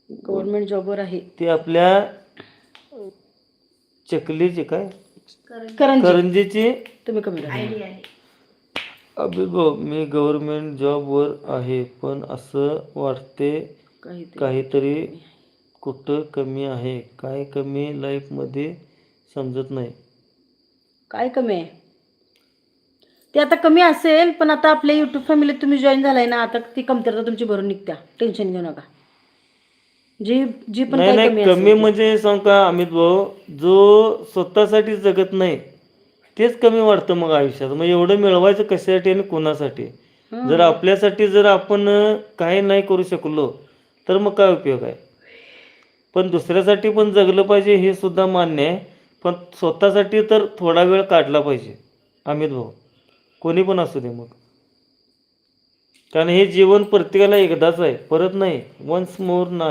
Government जॉबवर आहे ते आपल्या चकलीचे काय करंजी करंजीची तुम्ही कमी करा. अभिभाव मी गव्हर्नमेंट जॉबवर आहे पण असं वाटते काहीतरी कुठं कमी आहे. काय कमी लाईफमध्ये समजत नाही. काय कमी आहे ते आता कमी असेल पण आता आपल्या युट्यूब फॅमिलीत तुम्ही जॉईन झालाय ना आता ती कमतरता तुमची भरून निघत्या. टेन्शन घेऊ नका. जी जी पण नाही काही नाही कमी कमी असेल ती. म्हणजे सांग का अमित भाऊ, जो स्वतःसाठी जगत नाही तेच कमी वाटतं मग आयुष्यात. मग एवढं मिळवायचं कशासाठी आणि कोणासाठी? जर आपल्यासाठी जर आपण काही नाही करू शकलो तर मग काय उपयोग आहे? पण दुसऱ्यासाठी पण जगलं पाहिजे हे सुद्धा मान्य आहे. पण स्वतःसाठी तर थोडा वेळ काढला पाहिजे अमित भाऊ, कोणी पण असू दे मग. कारण हे जीवन प्रत्येकाला एकदाच आहे, परत नाही. वन्स मोर नाही.